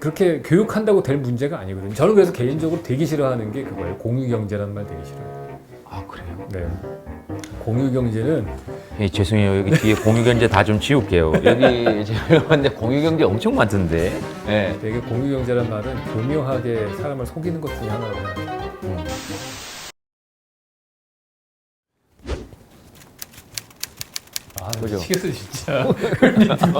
그렇게 교육한다고 될 문제가 아니거든요. 저는 그래서 개인적으로 되게 싫어하는 게 그거예요. 공유경제라는 말 되게 싫어요. 아 그래요? 네. 공유경제는 예, 죄송해요. 여기 뒤에 공유경제 다 좀 지울게요. 여기 제가 봤는데 공유경제 엄청 많던데. 예. 되게 공유경제란 말은 교묘하게 사람을 속이는 것 중에 하나고요. 아, 그죠? 미치겠어 진짜.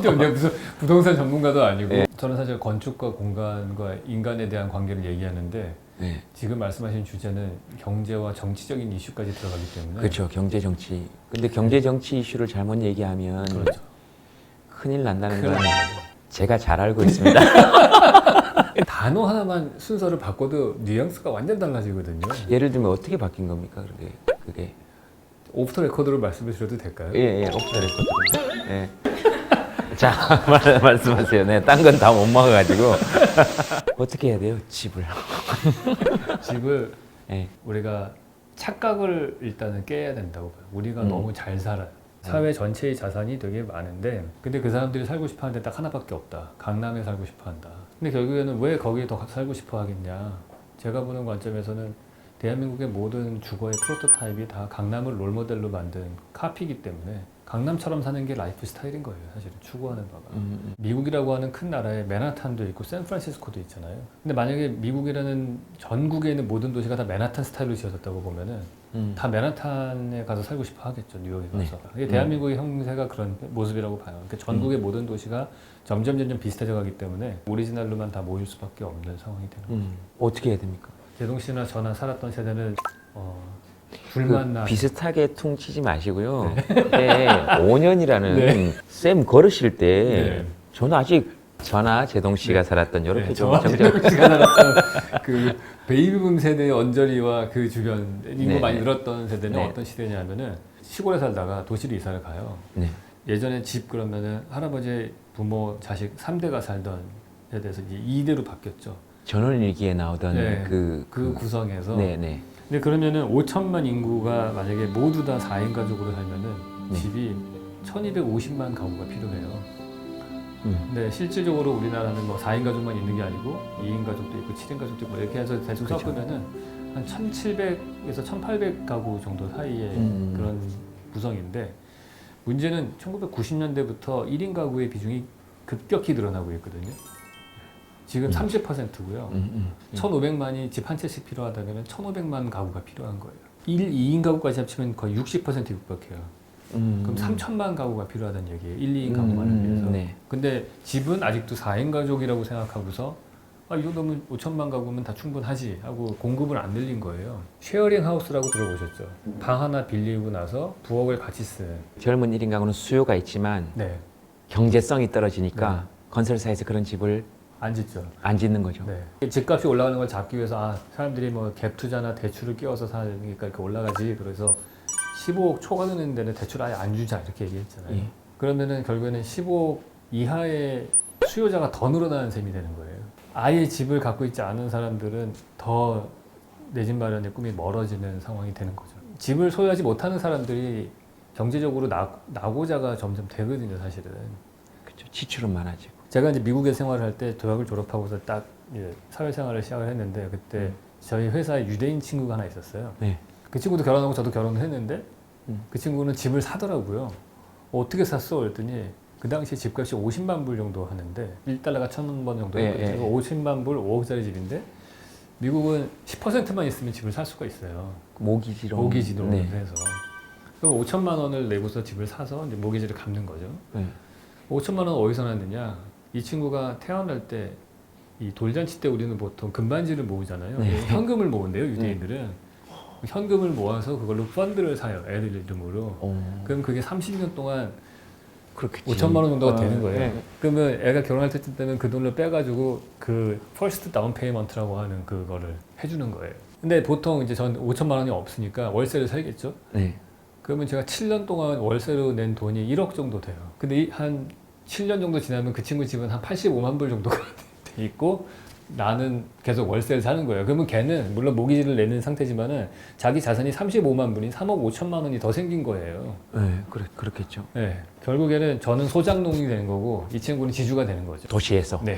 내가 무슨 부동산 전문가도 아니고. 네. 저는 사실 건축과 공간과 인간에 대한 관계를 얘기하는데 네. 지금 말씀하신 주제는 경제와 정치적인 이슈까지 들어가기 때문에. 그렇죠. 경제 정치. 근데 경제 정치 이슈를 잘못 얘기하면 그렇죠. 큰일 난다는 큰일 건 나는 거죠. 제가 잘 알고 있습니다. 단어 하나만 순서를 바꿔도 뉘앙스가 완전 달라지거든요. 예를 들면 어떻게 바뀐 겁니까? 그게. 오프터 레코드로 말씀을 드려도 될까요? 예, 오프터 레코드. 예. 자, 말씀하세요. 네, 딴 건 다 못 막아가지고. 어떻게 해야 돼요? 집을. 집을 예. 우리가 착각을 일단은 깨야 된다고 봐요. 우리가 너무 잘 살아요. 사회 전체의 자산이 되게 많은데 근데 그 사람들이 살고 싶어 하는데 딱 하나밖에 없다. 강남에 살고 싶어 한다. 근데 결국에는 왜 거기에 더 살고 싶어 하겠냐. 제가 보는 관점에서는 대한민국의 모든 주거의 프로토타입이 다 강남을 롤모델로 만든 카피이기 때문에 강남처럼 사는 게 라이프 스타일인 거예요. 사실은 추구하는 바가. 미국이라고 하는 큰 나라에 맨하탄도 있고 샌프란시스코도 있잖아요. 근데 만약에 미국이라는 전국에 있는 모든 도시가 다 맨하탄 스타일로 지어졌다고 보면은 다 맨하탄에 가서 살고 싶어 하겠죠. 뉴욕에 가서. 이게 대한민국의 형태가 그런 모습이라고 봐요. 그러니까 전국의 모든 도시가 점점 비슷해져 가기 때문에 오리지널로만 다 모일 수밖에 없는 상황이 되는 거죠. 어떻게 해야 됩니까? 제동 씨나 저나 살았던 세대는 불만나 비슷하게 퉁치지 마시고요. 그때 5년이라는 네. 쌤 걸으실 때 네. 저는 아직 저나 제동 씨가 살았던 이렇게 좀 저와 정적 제동 씨가 살았던 그 베이비붐 세대의 언저리와 그 주변 인구 네. 많이 늘었던 세대는 네. 어떤 시대냐면은 시골에 살다가 도시로 이사를 가요. 네. 예전에 집 그러면은 할아버지, 부모, 자식 3대가 살던 세대에서 이제 2대로 바뀌었죠. 전원일기에 나오던 네. 그 구성에서. 네네. 근데 그러면은 5천만 인구가 만약에 모두 다 4인 가족으로 살면은 네. 집이 1250만 가구가 필요해요. 근데 실질적으로 우리나라는 뭐 4인 가족만 있는 게 아니고 2인 가족도 있고 7인 가족도 있고 이렇게 해서 대충 그쵸. 섞으면은 한 1700에서 1800 가구 정도 사이의 그런 구성인데 문제는 1990년대부터 1인 가구의 비중이 급격히 늘어나고 있거든요. 지금 30%고요. 1,500만이 집 한 채씩 필요하다면 1,500만 가구가 필요한 거예요. 2인 가구까지 합치면 거의 60% 육박해요. 그럼 3천만 가구가 필요하다는 얘기예요. 1, 2인 가구만을 위해서. 네. 근데 집은 아직도 4인 가족이라고 생각하고서 이 정도면 5천만 가구면 다 충분하지 하고 공급을 안 늘린 거예요. 쉐어링 하우스라고 들어보셨죠? 방 하나 빌리고 나서 부엌을 같이 쓰는. 젊은 1인 가구는 수요가 있지만 네. 경제성이 떨어지니까 건설사에서 그런 집을 안 짓죠. 안 짓는 거죠. 네. 집값이 올라가는 걸 잡기 위해서 사람들이 뭐 갭 투자나 대출을 끼워서 사니까 이렇게 올라가지. 그래서 15억 초과되는 데는 대출 아예 안 주자 이렇게 얘기했잖아요. 예. 그러면은 결국에는 15억 이하의 수요자가 더 늘어나는 셈이 되는 거예요. 아예 집을 갖고 있지 않은 사람들은 더 내 집 마련의 꿈이 멀어지는 상황이 되는 거죠. 집을 소유하지 못하는 사람들이 경제적으로 낙오자가 점점 되거든요, 사실은. 그렇죠. 지출은 많아지고. 제가 이제 미국에 생활을 할 때 대학을 졸업하고서 딱 사회생활을 시작을 했는데 그때 저희 회사에 유대인 친구가 하나 있었어요. 네. 그 친구도 결혼하고 저도 결혼을 했는데 그 친구는 집을 사더라고요. 어떻게 샀어? 그랬더니 그 당시에 집값이 50만 불 정도 하는데 1달러가 1,000원 정도 했거든요. 50만 불 5억짜리 집인데 미국은 10%만 있으면 집을 살 수가 있어요. 모기지로. 모기지로 네. 해서. 그럼 5천만 원을 내고서 집을 사서 이제 모기지를 갚는 거죠. 네. 5천만 원 어디서 났느냐? 이 친구가 태어날 때 이 돌잔치 때 우리는 보통 금반지를 모으잖아요. 네. 현금을 모은대요, 유대인들은. 현금을 모아서 그걸로 펀드를 사요, 애들 이름으로. 그럼 그게 30년 동안 그렇겠지. 5천만 원 정도가 되는 거예요. 네. 그러면 애가 결혼할 때쯤 되면 그 돈을 빼가지고 그 퍼스트 다운 페이먼트라고 하는 그거를 해주는 거예요. 근데 보통 이제 전 5천만 원이 없으니까 월세를 살겠죠. 네. 그러면 제가 7년 동안 월세로 낸 돈이 1억 정도 돼요. 근데 한 7년 정도 지나면 그 친구 집은 한 85만 불 정도가 돼 있고 나는 계속 월세를 사는 거예요. 그러면 걔는 물론 모기지를 내는 상태지만은 자기 자산이 35만 불인 3억 5천만 원이 더 생긴 거예요. 네, 그렇겠죠. 네. 결국에는 저는 소장농이 되는 거고 이 친구는 지주가 되는 거죠. 도시에서. 네.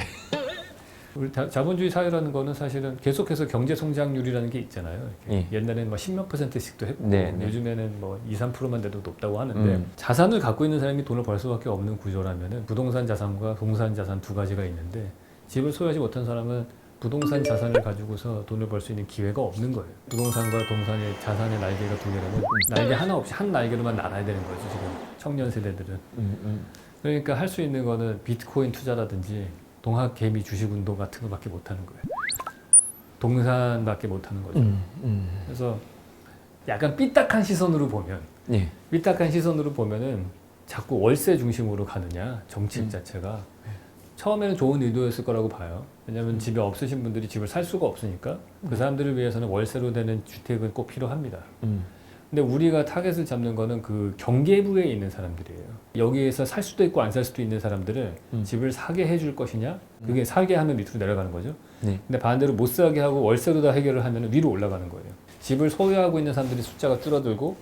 우리 자본주의 사회라는 거는 사실은 계속해서 경제 성장률이라는 게 있잖아요. 이렇게 옛날에는 뭐 10몇 %씩도 했고 요즘에는 뭐 2, 3%만 돼도 높다고 하는데 자산을 갖고 있는 사람이 돈을 벌 수밖에 없는 구조라면은 부동산 자산과 동산 자산 두 가지가 있는데 집을 소유하지 못한 사람은 부동산 자산을 가지고서 돈을 벌 수 있는 기회가 없는 거예요. 부동산과 동산의 자산의 날개가 두 개라면 날개 하나 없이 한 날개로만 날아야 되는 거죠. 지금 청년 세대들은. 그러니까 할 수 있는 거는 비트코인 투자라든지 동학 개미 주식 운동 같은 거밖에 못 하는 거예요. 동산밖에 못 하는 거죠. 그래서 약간 삐딱한 시선으로 보면 삐딱한 시선으로 보면은 자꾸 월세 중심으로 가느냐 정책 자체가 처음에는 좋은 의도였을 거라고 봐요. 왜냐하면 집에 없으신 분들이 집을 살 수가 없으니까 그 사람들을 위해서는 월세로 되는 주택은 꼭 필요합니다. 근데 우리가 타겟을 잡는 거는 그 경계부에 있는 사람들이에요. 여기에서 살 수도 있고 안 살 수도 있는 사람들을 집을 사게 해줄 것이냐? 그게 사게 하면 밑으로 내려가는 거죠. 근데 반대로 못 사게 하고 월세로 다 해결을 하면 위로 올라가는 거예요. 집을 소유하고 있는 사람들이 숫자가 줄어들고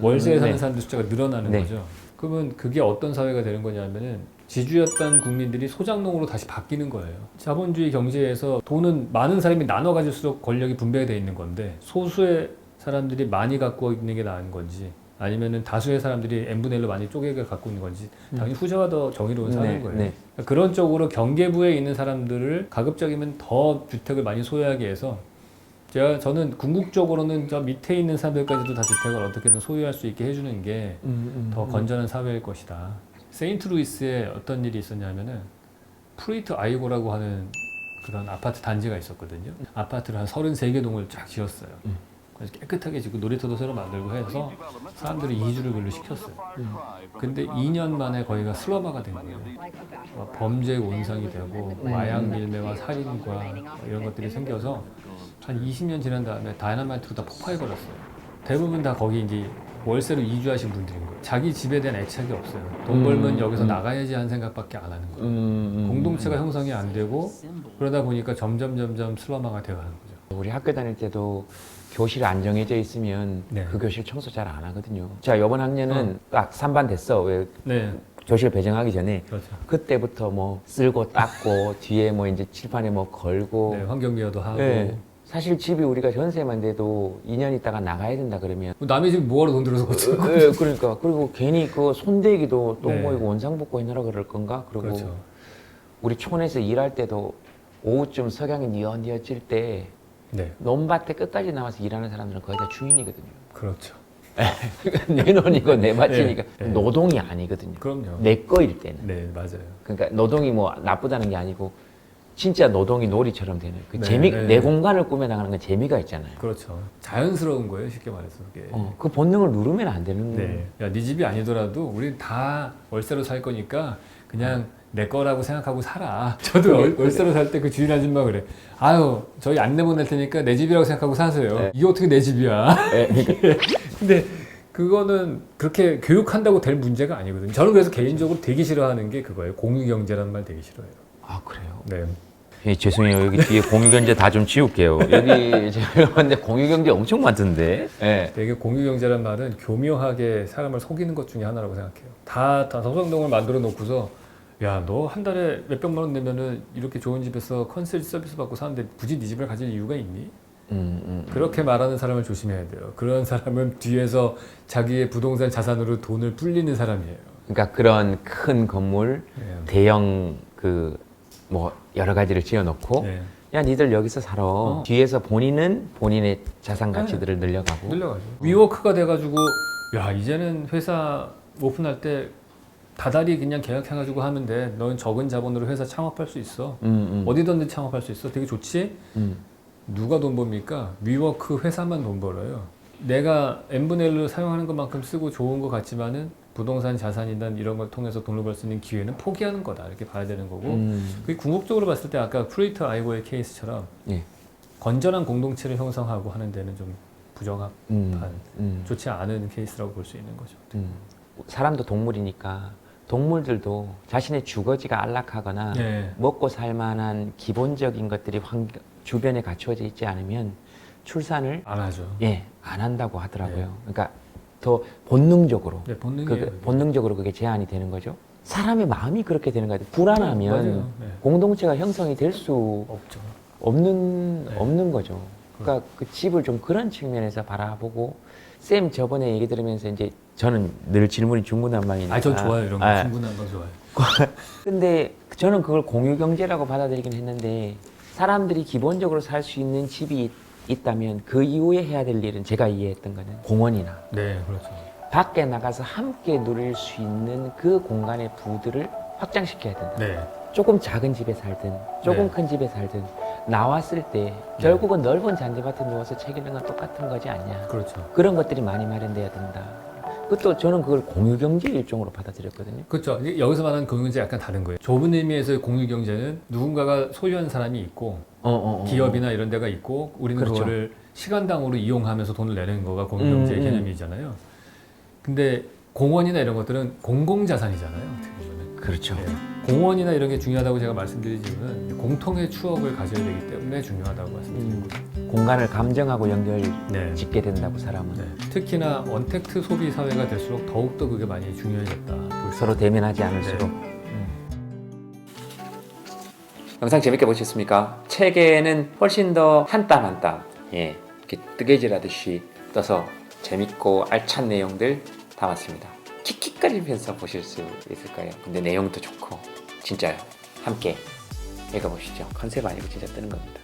월세에 사는 사람들 숫자가 늘어나는 거죠. 그러면 그게 어떤 사회가 되는 거냐면은 지주였던 국민들이 소장농으로 다시 바뀌는 거예요. 자본주의 경제에서 돈은 많은 사람이 나눠 가질수록 권력이 분배되어 있는 건데 소수의 사람들이 많이 갖고 있는 게 나은 건지 아니면은 다수의 사람들이 n분의 1로 많이 쪼개게 갖고 있는 건지 당연히 후자가 더 정의로운 사는 거예요. 그러니까 그런 쪽으로 경계부에 있는 사람들을 가급적이면 더 주택을 많이 소유하게 해서 저는 궁극적으로는 저 밑에 있는 사람들까지도 다 주택을 어떻게든 소유할 수 있게 해주는 게 더 건전한 사회일 것이다. 세인트루이스에 어떤 일이 있었냐면은 프루이트 아이고라고 하는 그런 아파트 단지가 있었거든요. 아파트를 한 33개 동을 쫙 지었어요. 그래서 깨끗하게 짓고 놀이터도 새로 만들고 해서 사람들이 이주를 별로 시켰어요. 근데 2년 만에 거기가 슬럼화가 된 거예요. 범죄 온상이 되고 마약 밀매와 살인과 이런 것들이 생겨서 한 20년 지난 다음에 다이너마이트로 다 폭파해버렸어요. 대부분 다 거기 이제 월세로 이주하신 분들인 거예요. 자기 집에 대한 애착이 없어요. 돈 벌면 여기서 나가야지 하는 생각밖에 안 하는 거예요. 공동체가 형성이 안 되고 그러다 보니까 점점 슬럼화가 되어가는 거죠. 우리 학교 다닐 때도 교실 안 정해져 있으면 그 교실 청소 잘 안 하거든요. 자, 이번 학년은 딱 3반 됐어. 왜? 교실 배정하기 전에 그때부터 뭐 쓸고 닦고 뒤에 뭐 이제 칠판에 뭐 걸고 환경미화도 하고 사실 집이 우리가 전세만 돼도 2년 있다가 나가야 된다 그러면 남의 집 뭐하러 돈 들여서 고쳐? 그러니까 그리고 괜히 그 손대기도 또 뭐 이거 원상복구 해놓으라 그럴 건가? 그리고 우리 촌에서 일할 때도 오후쯤 석양이 뉘어질 때 논밭에 끝까지 나와서 일하는 사람들은 거의 다 주인이거든요. 그렇죠. 내 논이고 내 밭이니까 노동이 아니거든요. 그럼요. 내 거일 때는. 네, 맞아요. 그러니까 노동이 뭐 나쁘다는 게 아니고 진짜 노동이 놀이처럼 되는 그 내 공간을 꾸며나가는 건 재미가 있잖아요. 그렇죠. 자연스러운 거예요, 쉽게 말해서. 그게. 그 본능을 누르면 안 되는 거예요. 야, 네 집이 아니더라도 우리 다 월세로 살 거니까 그냥 내 거라고 생각하고 살아. 저도 월세로 살 때 그 주인 아줌마 그래. 아유, 저희 안 내보낼 테니까 내 집이라고 생각하고 사세요. 이게 어떻게 내 집이야? 근데 그거는 그렇게 교육한다고 될 문제가 아니거든요. 저는 그래서 개인적으로 되게 싫어하는 게 그거예요. 공유경제라는 말 되게 싫어해요. 아, 그래요? 네. 예, 죄송해요. 여기 뒤에 공유경제 다 좀 지울게요. 여기 제가 봤는데 공유경제 엄청 많던데. 되게 공유경제란 말은 교묘하게 사람을 속이는 것 중에 하나라고 생각해요. 다 서성동을 만들어 놓고서 야, 너 한 달에 몇백만 원 내면은 이렇게 좋은 집에서 컨설트 서비스 받고 사는데 굳이 네 집을 가질 이유가 있니? 그렇게 말하는 사람을 조심해야 돼요. 그런 사람은 뒤에서 자기의 부동산 자산으로 돈을 불리는 사람이에요. 그러니까 그런 큰 건물, 대형 뭐 여러 가지를 지어놓고 야, 니들 여기서 살아. 뒤에서 본인은 본인의 자산 가치들을 늘려가고. 위워크가 돼가지고 야, 이제는 회사 오픈할 때 다달이 그냥 계약해가지고 하면 돼. 넌 적은 자본으로 회사 창업할 수 있어. 어디든지 창업할 수 있어. 되게 좋지? 누가 돈 법니까? 위워크 회사만 돈 벌어요. 내가 n분의 1로 사용하는 것만큼 쓰고 좋은 것 같지만은 부동산 자산이나 이런 걸 통해서 돈을 벌 수 있는 기회는 포기하는 거다. 이렇게 봐야 되는 거고. 그게 궁극적으로 봤을 때 아까 프루이트 아이고의 케이스처럼 건전한 공동체를 형성하고 하는 데는 좀 부정합한, 좋지 않은 케이스라고 볼 수 있는 거죠. 사람도 동물이니까 동물들도 자신의 주거지가 안락하거나 먹고 살 만한 기본적인 것들이 주변에 갖추어져 있지 않으면 출산을 안 하죠. 안 한다고 하더라고요. 그러니까 더 본능적으로 본능이에요. 본능적으로 그게 제한이 되는 거죠. 사람의 마음이 그렇게 되는 것 같아요. 불안하면 맞아요. 네. 공동체가 형성이 될 수 없죠. 없는 거죠. 그러니까 그 집을 좀 그런 측면에서 바라보고 쌤 저번에 얘기 들으면서 이제 저는 늘 질문이 중구난방이니까. 저 좋아요. 이런 거 중구난방 좋아요. 근데 저는 그걸 공유경제라고 받아들이긴 했는데 사람들이 기본적으로 살 수 있는 집이 있다면 그 이후에 해야 될 일은 제가 이해했던 거는 공원이나 네, 그렇죠. 밖에 나가서 함께 누릴 수 있는 그 공간의 부들을 확장시켜야 된다. 네. 조금 작은 집에 살든 조금 네. 큰 집에 살든 나왔을 때 결국은 넓은 잔디밭에 누워서 책 읽는 건 똑같은 거지 않냐. 그렇죠. 그런 것들이 많이 마련돼야 된다. 그것도 저는 그걸 공유경제 일종으로 받아들였거든요. 그렇죠. 여기서 말하는 공유경제 약간 다른 거예요. 좁은 의미에서의 공유경제는 누군가가 소유한 사람이 있고 기업이나 이런 데가 있고 우리는 그렇죠. 그거를 시간당으로 이용하면서 돈을 내는 거가 공유경제의 개념이잖아요. 근데 공원이나 이런 것들은 공공자산이잖아요. 어떻게 보면. 그렇죠. 네. 공원이나 이런 게 중요하다고 제가 말씀드린 이유는 공통의 추억을 가져야 되기 때문에 중요하다고 말씀드린 거예요. 공간을 감정하고 연결 네. 짓게 된다고 사람은. 네. 특히나 언택트 소비 사회가 될수록 더욱더 그게 많이 중요해졌다. 서로 대면하지 않을수록. 네. 영상 재밌게 보셨습니까? 책에는 훨씬 더 한 땀 한 땀 이렇게 뜨개질하듯이 떠서 재밌고 알찬 내용들 담았습니다. 킥킥거리면서 보실 수 있을 거예요. 근데 내용도 좋고 진짜요. 함께 읽어보시죠. 컨셉 아니고 진짜 뜨는 겁니다.